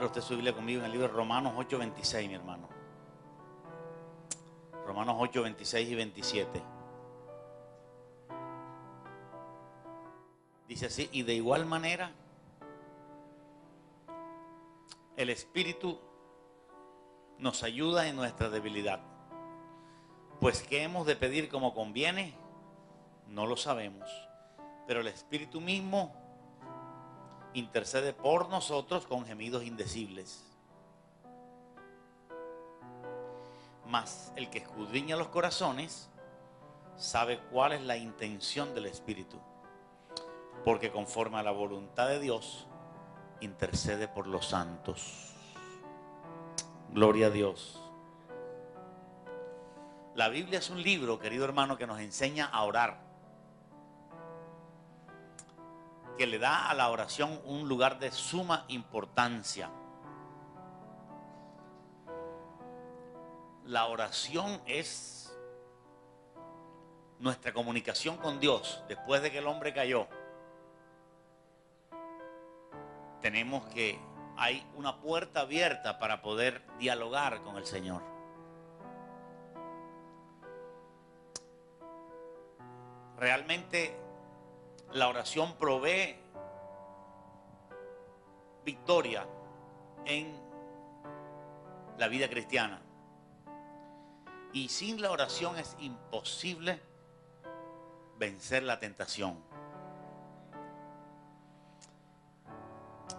Abra usted su Biblia conmigo en el libro de Romanos 8:26, mi hermano. Romanos 8:26 y 27. Dice así: y de igual manera, el Espíritu nos ayuda en nuestra debilidad. Pues ¿qué hemos de pedir como conviene? No lo sabemos. Pero el Espíritu mismo intercede por nosotros con gemidos indecibles. Mas el que escudriña los corazones sabe cuál es la intención del Espíritu, porque conforme a la voluntad de Dios intercede por los santos. Gloria a Dios. La Biblia es un libro, querido hermano, que nos enseña a orar, que le da a la oración un lugar de suma importancia. La oración es nuestra comunicación con Dios. Después de que el hombre cayó, hay una puerta abierta para poder dialogar con el Señor. Realmente la oración provee victoria en la vida cristiana. Y sin la oración es imposible vencer la tentación.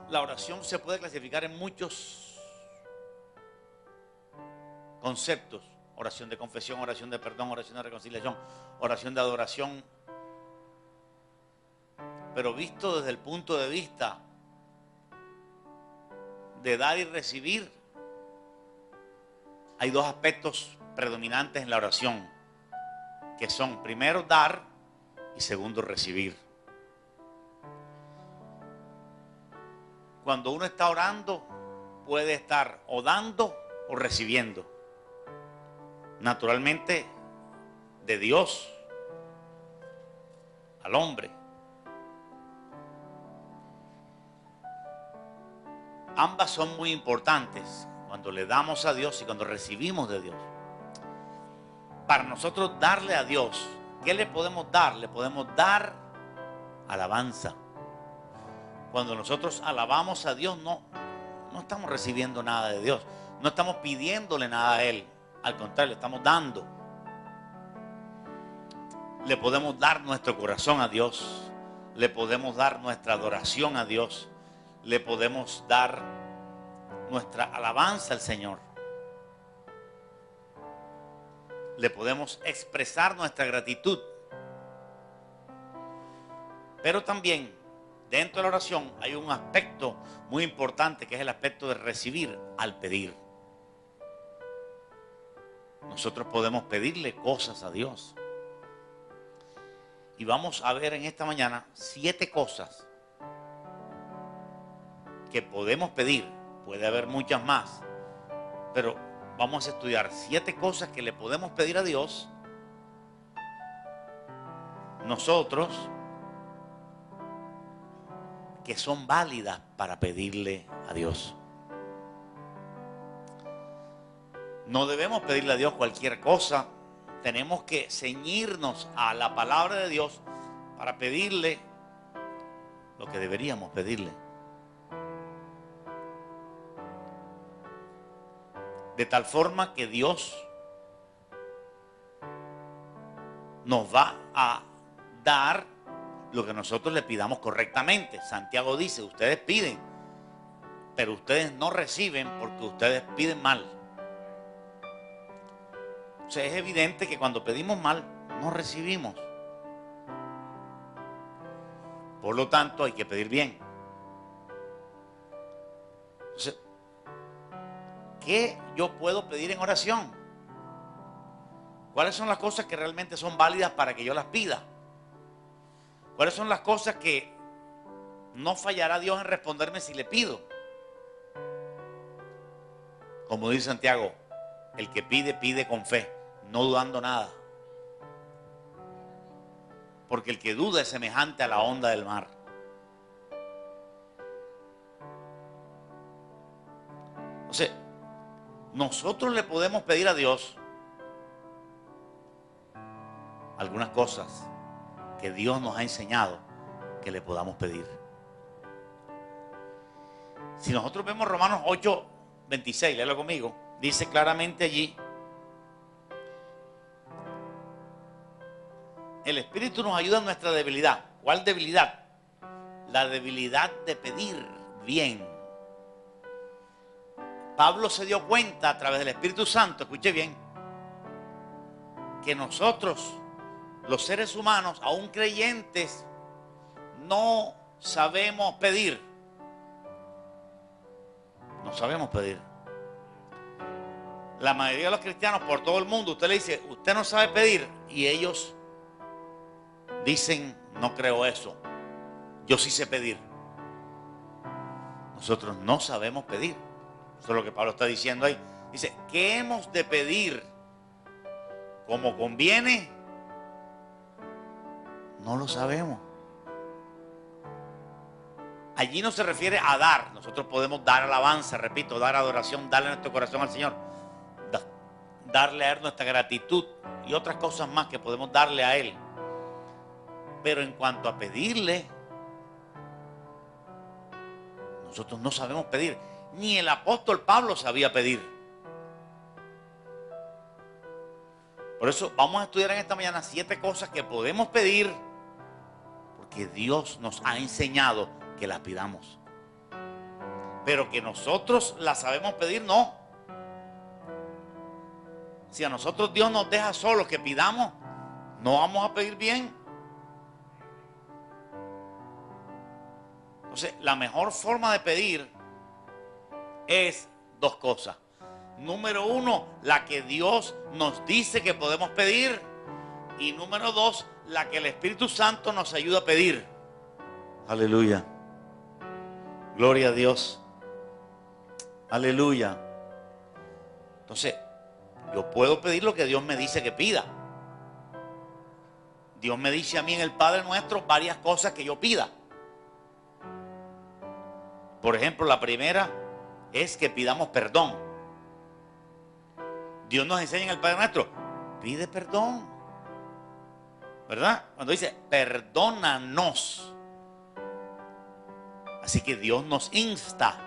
La oración se puede clasificar en muchos conceptos: oración de confesión, oración de perdón, oración de reconciliación, oración de adoración. Pero visto desde el punto de vista de dar y recibir, hay dos aspectos predominantes en la oración, que son, primero, dar, y segundo, recibir. Cuando uno está orando, puede estar o dando o recibiendo. Naturalmente, de Dios al hombre. Ambas son muy importantes, cuando le damos a Dios y cuando recibimos de Dios. Para nosotros darle a Dios, ¿qué le podemos dar? Le podemos dar alabanza. Cuando nosotros alabamos a Dios, no estamos recibiendo nada de Dios. No estamos pidiéndole nada a Él. Al contrario, le estamos dando. Le podemos dar nuestro corazón a Dios. Le podemos dar nuestra adoración a Dios. Le podemos dar nuestra alabanza al Señor. Le podemos expresar nuestra gratitud. Pero también dentro de la oración hay un aspecto muy importante, que es el aspecto de recibir al pedir. Nosotros podemos pedirle cosas a Dios. Y vamos a ver en esta mañana 7 cosas que podemos pedir. Puede haber muchas más, pero vamos a estudiar 7 cosas que le podemos pedir a Dios nosotros, que son válidas para pedirle a Dios. No debemos pedirle a Dios cualquier cosa. Tenemos que ceñirnos a la palabra de Dios para pedirle lo que deberíamos pedirle. De tal forma que Dios nos va a dar lo que nosotros le pidamos correctamente. Santiago dice: ustedes piden, pero ustedes no reciben porque ustedes piden mal. O sea, es evidente que cuando pedimos mal, no recibimos. Por lo tanto, hay que pedir bien. Entonces, ¿qué yo puedo pedir en oración? ¿Cuáles son las cosas que realmente son válidas para que yo las pida? ¿Cuáles son las cosas que no fallará Dios en responderme si le pido? Como dice Santiago, el que pide, pide con fe, no dudando nada. Porque el que duda es semejante a la onda del mar. Entonces, nosotros le podemos pedir a Dios algunas cosas que Dios nos ha enseñado que le podamos pedir. Si nosotros vemos Romanos 8:26, léelo conmigo, dice claramente allí: el Espíritu nos ayuda en nuestra debilidad. ¿Cuál debilidad? La debilidad de pedir bien. Pablo se dio cuenta a través del Espíritu Santo, escuche bien, que nosotros, los seres humanos, aún creyentes, no sabemos pedir. No sabemos pedir. La mayoría de los cristianos por todo el mundo, usted le dice, usted no sabe pedir, y ellos dicen, no creo eso, yo sí sé pedir. Nosotros no sabemos pedir. Eso es lo que Pablo está diciendo ahí. Dice, ¿qué hemos de pedir como conviene? No lo sabemos. Allí no se refiere a dar. Nosotros podemos dar alabanza, repito, dar adoración, darle nuestro corazón al Señor, darle a Él nuestra gratitud y otras cosas más que podemos darle a Él. Pero en cuanto a pedirle, nosotros no sabemos pedir. Ni el apóstol Pablo sabía pedir. Por eso vamos a estudiar en esta mañana 7 cosas que podemos pedir, porque Dios nos ha enseñado que las pidamos. Pero que nosotros las sabemos pedir, no. Si a nosotros Dios nos deja solos que pidamos, no vamos a pedir bien. Entonces, la mejor forma de pedir es 2 cosas. Número 1, la que Dios nos dice que podemos pedir. Y número 2, la que el Espíritu Santo nos ayuda a pedir. Aleluya. Gloria a Dios. Aleluya. Entonces, yo puedo pedir lo que Dios me dice que pida. Dios me dice a mí en el Padre Nuestro varias cosas que yo pida. Por ejemplo, la primera es que pidamos perdón. Dios nos enseña en el Padre Nuestro, pide perdón, ¿verdad? Cuando dice, perdónanos. Así que Dios nos insta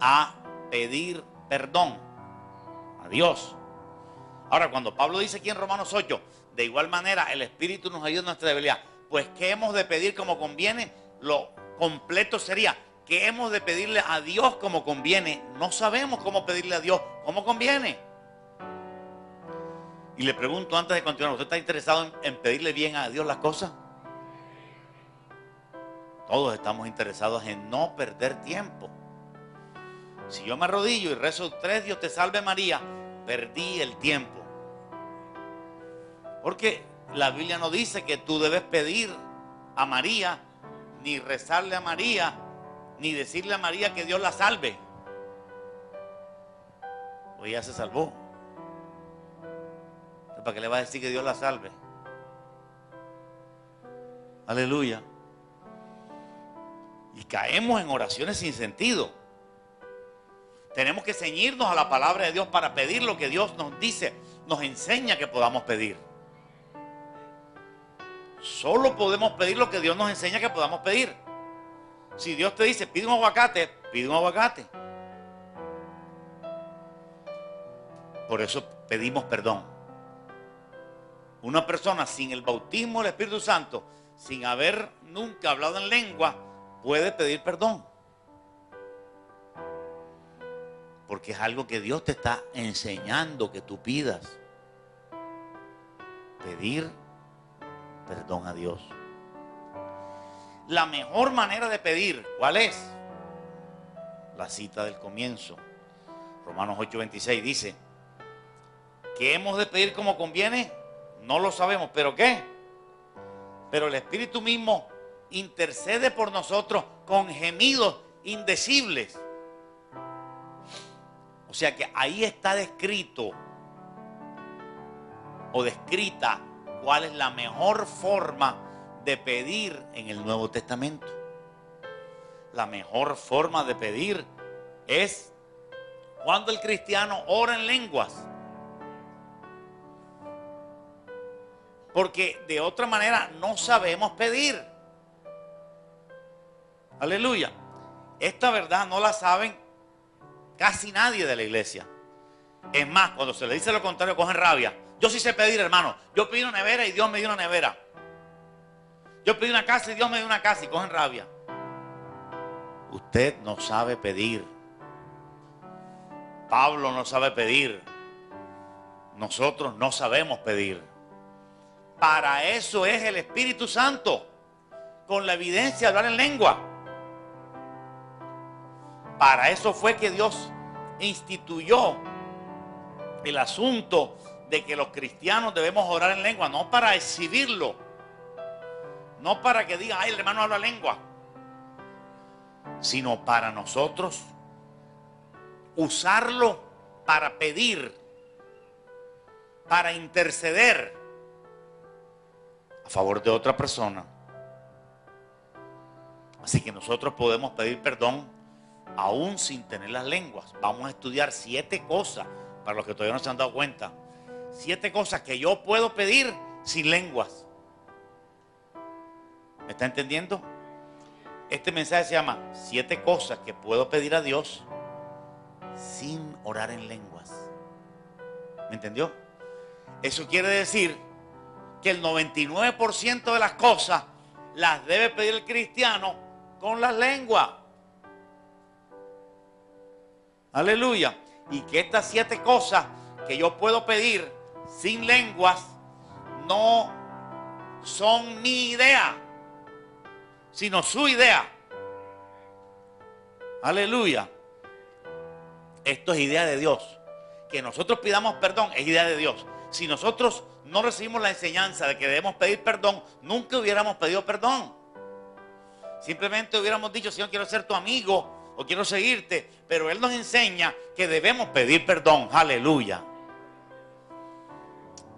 a pedir perdón a Dios. Ahora, cuando Pablo dice aquí en Romanos 8, de igual manera el Espíritu nos ayuda en nuestra debilidad, pues ¿qué hemos de pedir como conviene? Lo completo sería, ¿qué hemos de pedirle a Dios como conviene? No sabemos cómo pedirle a Dios como conviene. Y le pregunto antes de continuar, ¿usted está interesado en pedirle bien a Dios las cosas? Todos estamos interesados en no perder tiempo. Si yo me arrodillo y rezo 3 Dios te salve María, perdí el tiempo. Porque la Biblia no dice que tú debes pedir a María, ni rezarle a María, ni decirle a María que Dios la salve. Pues ya se salvó. ¿Para qué le va a decir que Dios la salve? Aleluya. Y caemos en oraciones sin sentido. Tenemos que ceñirnos a la palabra de Dios para pedir lo que Dios nos dice, nos enseña que podamos pedir. Solo podemos pedir lo que Dios nos enseña que podamos pedir. Si Dios te dice, pide un aguacate, pide un aguacate. Por eso pedimos perdón. Una persona sin el bautismo del Espíritu Santo, sin haber nunca hablado en lengua, puede pedir perdón. Porque es algo que Dios te está enseñando que tú pidas. Pedir perdón a Dios. La mejor manera de pedir, ¿cuál es? La cita del comienzo. Romanos 8:26 dice, ¿qué hemos de pedir como conviene? No lo sabemos, ¿pero qué? Pero el Espíritu mismo intercede por nosotros con gemidos indecibles. O sea que ahí está descrito o descrita cuál es la mejor forma de pedir en el Nuevo Testamento. La mejor forma de pedir es cuando el cristiano ora en lenguas. Porque de otra manera no sabemos pedir. Aleluya. Esta verdad no la saben casi nadie de la iglesia. Es más, cuando se le dice lo contrario, cogen rabia. Yo sí sé pedir, hermano. Yo pedí una nevera y Dios me dio una nevera. Yo pedí una casa y Dios me dio una casa, y cogen rabia. Usted no sabe pedir. Pablo no sabe pedir. Nosotros no sabemos pedir. Para eso es el Espíritu Santo, con la evidencia de hablar en lengua. Para eso fue que Dios instituyó el asunto de que los cristianos debemos orar en lengua, no para exhibirlo, no para que digan, ay, el hermano habla lengua, sino para nosotros usarlo para pedir, para interceder a favor de otra persona. Así que nosotros podemos pedir perdón aún sin tener las lenguas. Vamos a estudiar 7 cosas, para los que todavía no se han dado cuenta, 7 cosas que yo puedo pedir sin lenguas. ¿Me está entendiendo? Este mensaje se llama 7 cosas que puedo pedir a Dios sin orar en lenguas. ¿Me entendió? Eso quiere decir que el 99% de las cosas las debe pedir el cristiano con las lenguas. Aleluya. Y que estas 7 cosas que yo puedo pedir sin lenguas no son mi idea, sino su idea. Aleluya. Esto es idea de Dios. Que nosotros pidamos perdón es idea de Dios. Si nosotros no recibimos la enseñanza de que debemos pedir perdón, nunca hubiéramos pedido perdón. Simplemente hubiéramos dicho, Señor, quiero ser tu amigo o quiero seguirte. Pero Él nos enseña que debemos pedir perdón. Aleluya.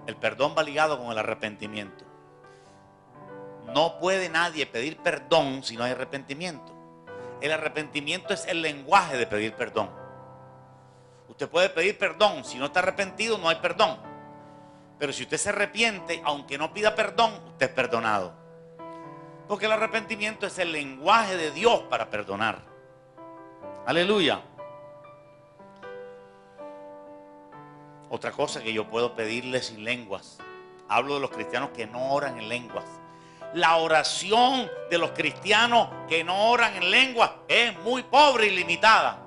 El perdón va ligado con el arrepentimiento. No puede nadie pedir perdón si no hay arrepentimiento. El arrepentimiento es el lenguaje de pedir perdón. Usted puede pedir perdón, si no está arrepentido no hay perdón. Pero si usted se arrepiente, aunque no pida perdón, usted es perdonado. Porque el arrepentimiento es el lenguaje de Dios para perdonar. Aleluya. Otra cosa que yo puedo pedirle sin lenguas. Hablo de los cristianos que no oran en lenguas. La oración de los cristianos que no oran en lenguas es muy pobre y limitada.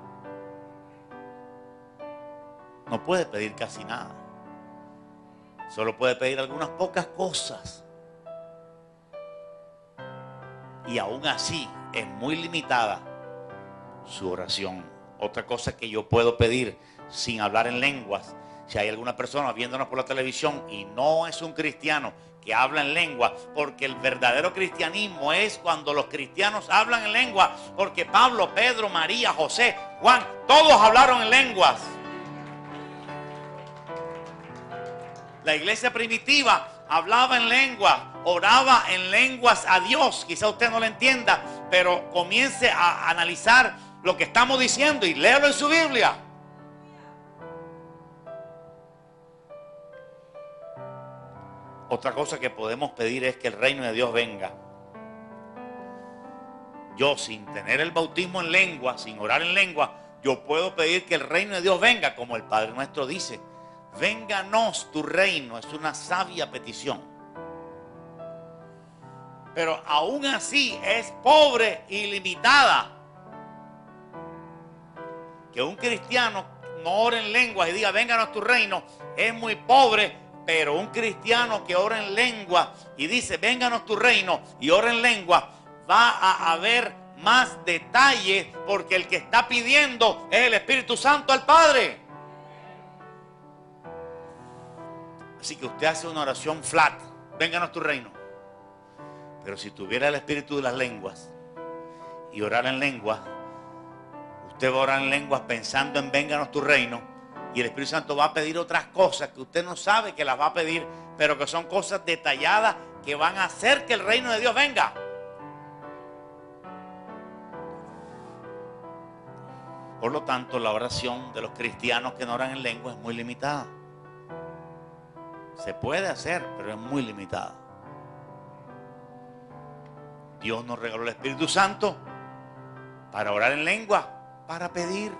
No puede pedir casi nada. Solo puede pedir algunas pocas cosas. Y aún así es muy limitada su oración. Otra cosa que yo puedo pedir sin hablar en lenguas. Si hay alguna persona viéndonos por la televisión y no es un cristiano que habla en lengua, porque el verdadero cristianismo es cuando los cristianos hablan en lengua, porque Pablo, Pedro, María, José, Juan, todos hablaron en lenguas. La iglesia primitiva hablaba en lengua, oraba en lenguas a Dios. Quizá usted no lo entienda, pero comience a analizar lo que estamos diciendo y léalo en su Biblia. Otra cosa que podemos pedir es que el reino de Dios venga. Yo, sin tener el bautismo en lengua, sin orar en lengua, yo puedo pedir que el reino de Dios venga, como el Padre nuestro dice. Vénganos tu reino, es una sabia petición. Pero aún así es pobre y limitada. Que un cristiano no ore en lengua y diga vénganos tu reino es muy pobre. Pero un cristiano que ora en lengua y dice vénganos tu reino y ora en lengua, va a haber más detalles, porque el que está pidiendo es el Espíritu Santo al Padre. Así que usted hace una oración flat, vénganos tu reino. Pero si tuviera el espíritu de las lenguas y orar en lengua, usted va a orar en lenguas pensando en vénganos tu reino, y el Espíritu Santo va a pedir otras cosas que usted no sabe que las va a pedir, pero que son cosas detalladas que van a hacer que el reino de Dios venga. Por lo tanto, la oración de los cristianos que no oran en lengua es muy limitada. Se puede hacer, pero es muy limitada. Dios nos regaló el Espíritu Santo para orar en lengua, para pedir.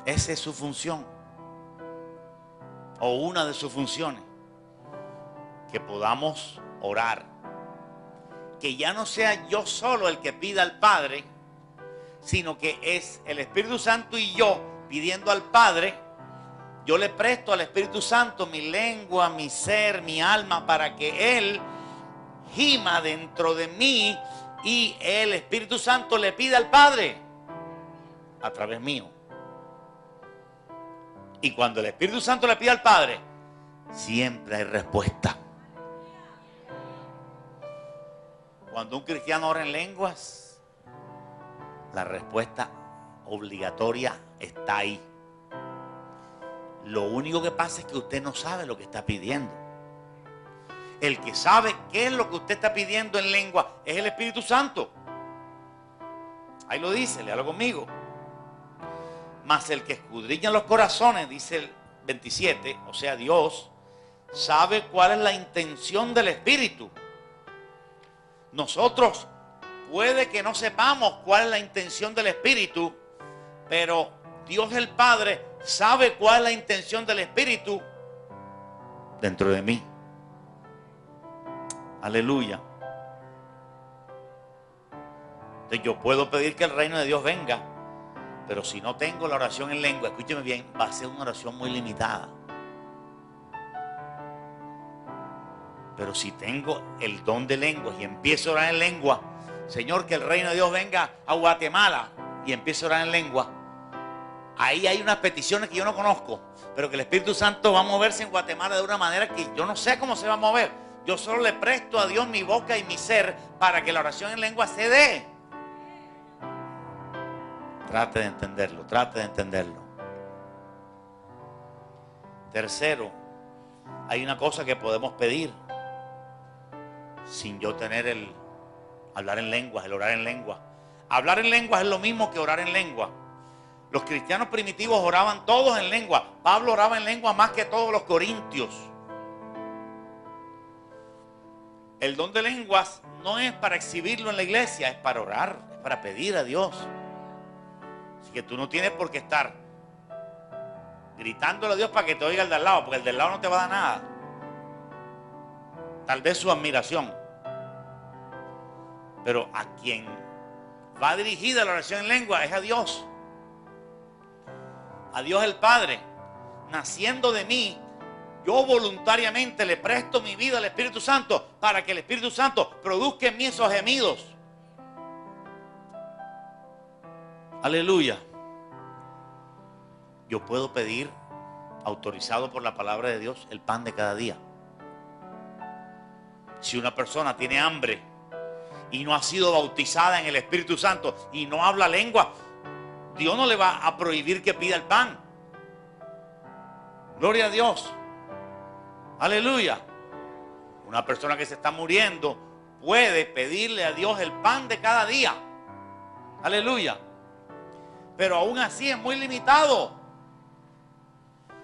Esa es su función, o una de sus funciones, que podamos orar. Que ya no sea yo solo el que pida al Padre, sino que es el Espíritu Santo y yo pidiendo al Padre. Yo le presto al Espíritu Santo mi lengua, mi ser, mi alma, para que Él gima dentro de mí y el Espíritu Santo le pida al Padre a través mío. Y cuando el Espíritu Santo le pide al Padre, siempre hay respuesta. Cuando un cristiano ora en lenguas, la respuesta obligatoria está ahí. Lo único que pasa es que usted no sabe lo que está pidiendo. El que sabe qué es lo que usted está pidiendo en lengua es el Espíritu Santo. Ahí lo dice, léalo conmigo. Mas el que escudriña los corazones, dice el 27, o sea Dios, sabe cuál es la intención del Espíritu. Nosotros puede que no sepamos cuál es la intención del Espíritu, pero Dios el Padre sabe cuál es la intención del Espíritu dentro de mí. Aleluya. Entonces yo puedo pedir que el reino de Dios venga, pero si no tengo la oración en lengua, escúcheme bien, va a ser una oración muy limitada. Pero si tengo el don de lenguas y empiezo a orar en lengua, Señor, que el reino de Dios venga a Guatemala, y empiezo a orar en lengua, ahí hay unas peticiones que yo no conozco, pero que el Espíritu Santo va a moverse en Guatemala de una manera que yo no sé cómo se va a mover. Yo solo le presto a Dios mi boca y mi ser para que la oración en lengua se dé. Trate de entenderlo, trate de entenderlo. Tercero, hay una cosa que podemos pedir sin yo tener el hablar en lenguas, el orar en lengua. Hablar en lenguas es lo mismo que orar en lengua. Los cristianos primitivos oraban todos en lengua. Pablo oraba en lengua más que todos los corintios. El don de lenguas no es para exhibirlo en la iglesia, es para orar, es para pedir a Dios. Así que tú no tienes por qué estar gritándole a Dios para que te oiga el de al lado, porque el de al lado no te va a dar nada. Tal vez su admiración. Pero a quien va dirigida la oración en lengua es a Dios. A Dios el Padre. Naciendo de mí, yo voluntariamente le presto mi vida al Espíritu Santo para que el Espíritu Santo produzca en mí esos gemidos. Aleluya. Yo puedo pedir, autorizado por la palabra de Dios, el pan de cada día. Si una persona tiene hambre y no ha sido bautizada en el Espíritu Santo y no habla lengua, Dios no le va a prohibir que pida el pan. Gloria a Dios. Aleluya. Una persona que se está muriendo puede pedirle a Dios el pan de cada día. Aleluya. Pero aún así es muy limitado.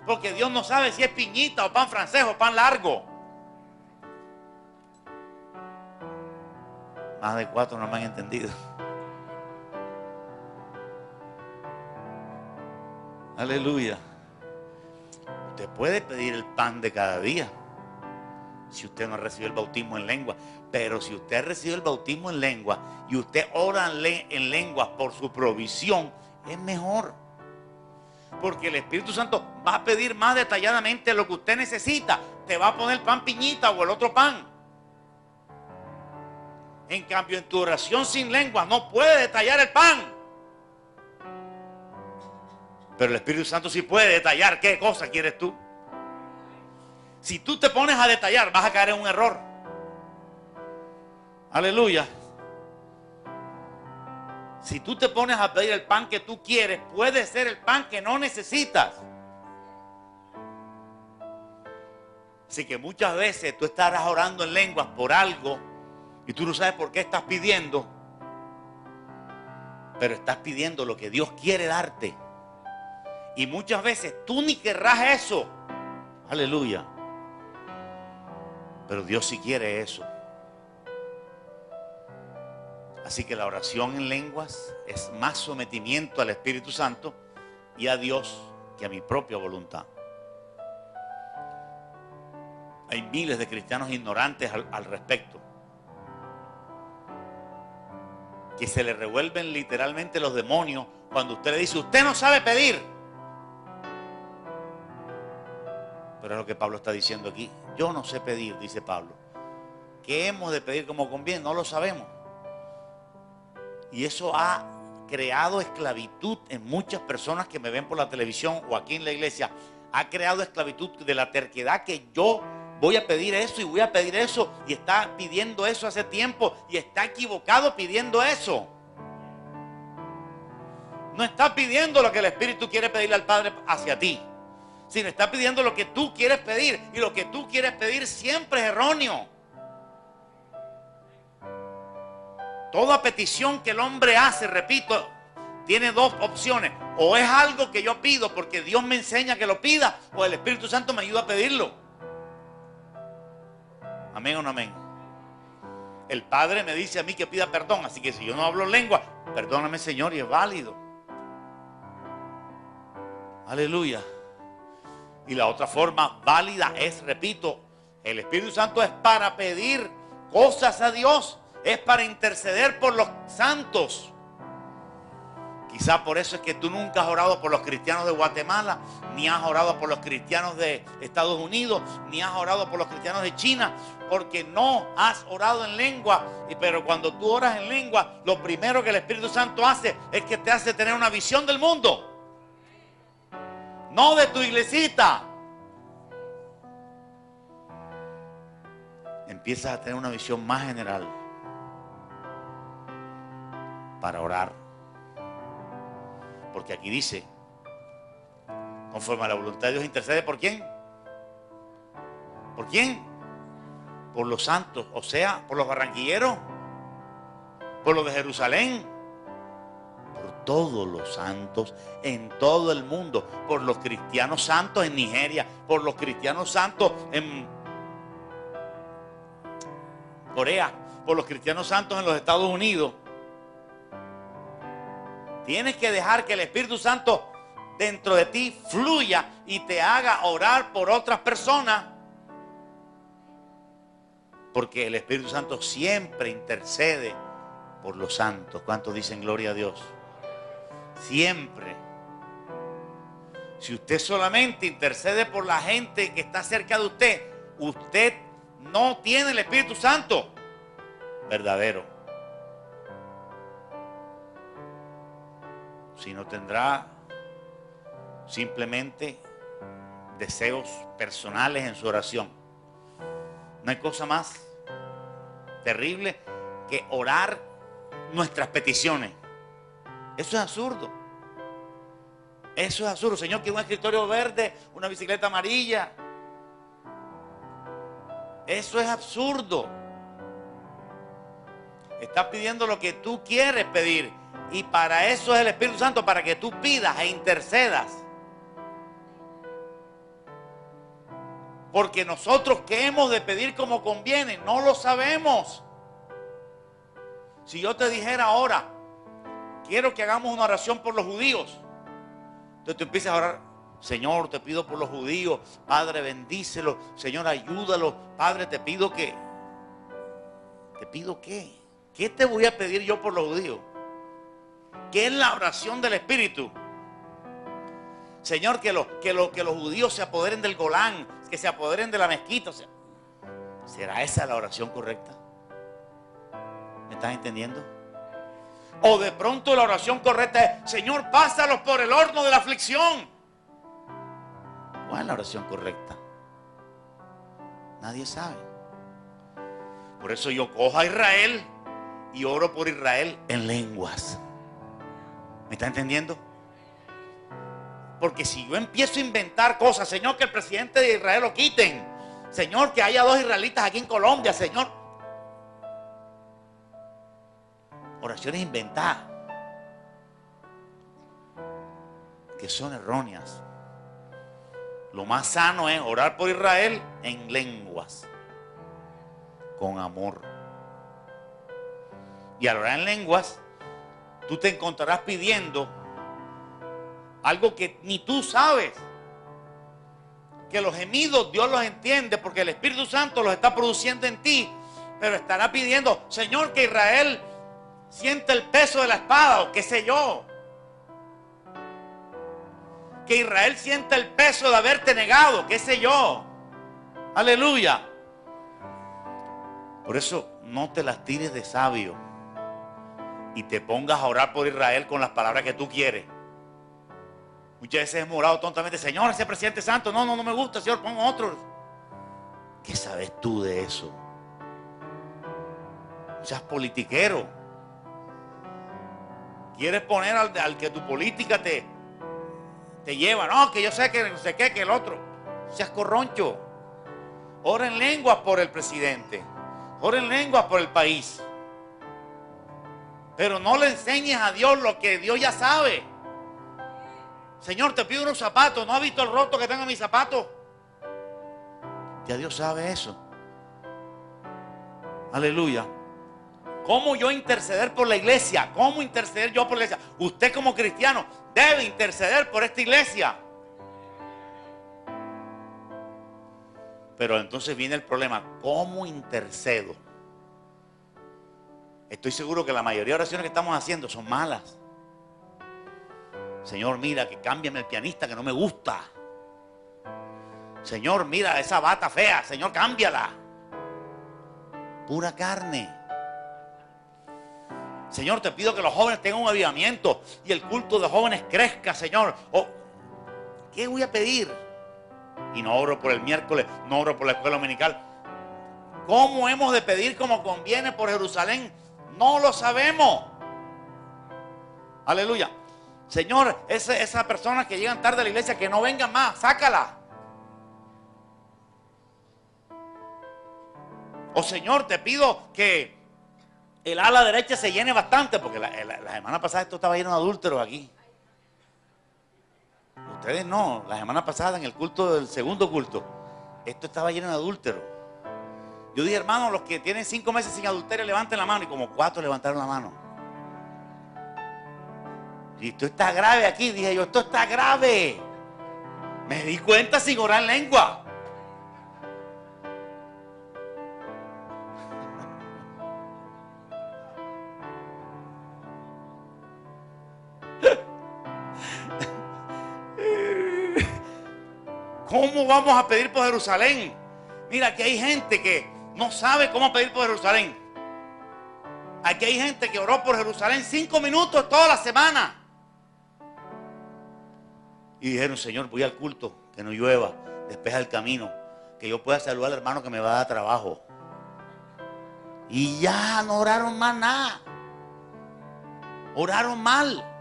Porque Dios no sabe si es piñita o pan francés o pan largo. Más de 4 no me han entendido. Aleluya. Usted puede pedir el pan de cada día si usted no recibió el bautismo en lengua. Pero si usted recibió el bautismo en lengua y usted ora en lenguas por su provisión, es mejor. Porque el Espíritu Santo va a pedir más detalladamente lo que usted necesita. Te va a poner pan piñita o el otro pan. En cambio, en tu oración sin lengua no puede detallar el pan. Pero el Espíritu Santo sí puede detallar qué cosa quieres tú. Si tú te pones a detallar, vas a caer en un error. Aleluya. Si tú te pones a pedir el pan que tú quieres, puede ser el pan que no necesitas. Así que muchas veces tú estarás orando en lenguas por algo y tú no sabes por qué estás pidiendo. pero estás pidiendo lo que Dios quiere darte. Y muchas veces tú ni querrás eso. Aleluya. Pero Dios sí quiere eso. Así que la oración en lenguas es más sometimiento al Espíritu Santo y a Dios que a mi propia voluntad. Hay miles de cristianos ignorantes al respecto, que se le revuelven literalmente los demonios cuando usted le dice: usted no sabe pedir. Pero es lo que Pablo está diciendo aquí. Yo no sé pedir, dice Pablo. ¿Qué hemos de pedir como conviene? No lo sabemos. Y eso ha creado esclavitud en muchas personas que me ven por la televisión o aquí en la iglesia. Ha creado esclavitud de la terquedad, que yo voy a pedir eso y voy a pedir eso, y está pidiendo eso hace tiempo y está equivocado pidiendo eso. No está pidiendo lo que el Espíritu quiere pedirle al Padre hacia ti, sino está pidiendo lo que tú quieres pedir, y lo que tú quieres pedir siempre es erróneo. Toda petición que el hombre hace, repito, tiene dos opciones: o es algo que yo pido porque Dios me enseña que lo pida, o el Espíritu Santo me ayuda a pedirlo. Amén o no amén. El Padre me dice a mí que pida perdón, así que si yo no hablo lengua, perdóname, Señor, y es válido. Aleluya. Y la otra forma válida es, repito, el Espíritu Santo es para pedir cosas a Dios, es para interceder por los santos. Quizá por eso es que tú nunca has orado por los cristianos de Guatemala, ni has orado por los cristianos de Estados Unidos, ni has orado por los cristianos de China, porque no has orado en lengua. Pero cuando tú oras en lengua, lo primero que el Espíritu Santo hace es que te hace tener una visión del mundo, no de tu iglesita. Empiezas a tener una visión más general para orar. Porque aquí dice: conforme a la voluntad de Dios intercede. ¿Por quién? ¿Por quién? Por los santos, o sea, por los barranquilleros, por los de Jerusalén, por todos los santos en todo el mundo, por los cristianos santos en Nigeria, por los cristianos santos en Corea, por los cristianos santos en los Estados Unidos. Tienes que dejar que el Espíritu Santo dentro de ti fluya y te haga orar por otras personas, porque el Espíritu Santo siempre intercede por los santos. ¿Cuántos dicen gloria a Dios? Siempre. Si usted solamente intercede por la gente que está cerca de usted, usted no tiene el Espíritu Santo verdadero. Sino tendrá simplemente deseos personales en su oración. No hay cosa más terrible que orar nuestras peticiones. Eso es absurdo. Eso es absurdo. Señor, quiero un escritorio verde, una bicicleta amarilla. Eso es absurdo. Estás pidiendo lo que tú quieres pedir. Y para eso es el Espíritu Santo, para que tú pidas e intercedas. Porque nosotros, ¿qué hemos de pedir como conviene? No lo sabemos. Si yo te dijera ahora: quiero que hagamos una oración por los judíos, entonces tú empiezas a orar: Señor, te pido por los judíos, Padre, bendícelos, Señor, ayúdalos, Padre, te pido que... ¿Te pido qué? ¿Qué te voy a pedir yo por los judíos? ¿Qué es la oración del Espíritu? Señor, que los judíos se apoderen del Golán, que se apoderen de la mezquita. O sea, ¿será esa la oración correcta? ¿Me estás entendiendo? O de pronto la oración correcta es: Señor, pásalos por el horno de la aflicción. ¿Cuál es la oración correcta? Nadie sabe. Por eso yo cojo a Israel y oro por Israel en lenguas. ¿Me está entendiendo? Porque si yo empiezo a inventar cosas: Señor, que el presidente de Israel lo quiten, Señor, que haya 2 israelitas aquí en Colombia, Señor. Oraciones inventadas. que son erróneas. Lo más sano es orar por Israel en lenguas, con amor. Y al orar en lenguas, tú te encontrarás pidiendo algo que ni tú sabes. Que los gemidos Dios los entiende porque el Espíritu Santo los está produciendo en ti. Pero estará pidiendo, Señor, que Israel sienta el peso de la espada, o qué sé yo. Que Israel sienta el peso de haberte negado, qué sé yo. Aleluya. Por eso no te las tires de sabio y te pongas a orar por Israel con las palabras que tú quieres. Muchas veces hemos orado tontamente, Señor, ese presidente santo, no me gusta, Señor, pon otros. ¿Qué sabes tú de eso? No seas politiquero. Quieres poner al que tu política te lleva, no, que yo sé que no sé qué, que el otro. Seas corroncho. Ora en lenguas por el presidente. Ora en lenguas por el país. Pero no le enseñes a Dios lo que Dios ya sabe. Señor, te pido unos zapatos. ¿No has visto el roto que tengo en mis zapatos? Ya Dios sabe eso. Aleluya. ¿Cómo yo interceder por la iglesia? ¿Cómo interceder yo por la iglesia? Usted como cristiano debe interceder por esta iglesia. Pero entonces viene el problema. ¿Cómo intercedo? Estoy seguro que la mayoría de oraciones que estamos haciendo son malas. Señor, mira, que cámbiame el pianista que no me gusta. Señor, mira esa bata fea. Señor, cámbiala. Pura carne. Señor, te pido que los jóvenes tengan un avivamiento y el culto de jóvenes crezca, Señor. ¿Qué voy a pedir? Y no oro por el miércoles, no oro por la escuela dominical. ¿Cómo hemos de pedir como conviene por Jerusalén? No lo sabemos. Aleluya. Señor, esas personas que llegan tarde a la iglesia, que no vengan más, sácala. O Señor, te pido que el ala derecha se llene bastante, porque la semana pasada esto estaba lleno de adúlteros aquí. Ustedes no, la semana pasada en el culto del segundo culto, esto estaba lleno de adúlteros. Yo dije, hermano, los que tienen 5 meses sin adulterio, levanten la mano, y como 4 levantaron la mano. Y esto está grave aquí, dije yo, esto está grave. Me di cuenta sin orar en lengua. ¿Cómo vamos a pedir por Jerusalén? Mira, aquí hay gente que no sabe cómo pedir por Jerusalén. Aquí hay gente que oró por Jerusalén 5 minutos toda la semana. Y dijeron, Señor, voy al culto, que no llueva, despeja el camino, que yo pueda saludar al hermano que me va a dar trabajo. Y ya no oraron más nada. Oraron mal.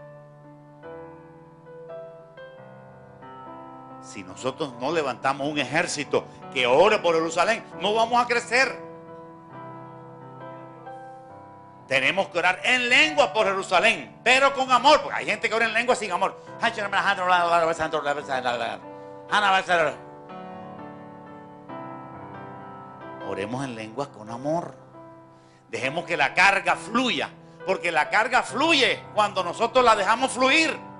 Si nosotros no levantamos un ejército que ore por Jerusalén, no vamos a crecer. Tenemos que orar en lengua por Jerusalén, pero con amor, porque hay gente que ora en lengua sin amor. Oremos en lenguas con amor. Dejemos que la carga fluya, porque la carga fluye cuando nosotros la dejamos fluir.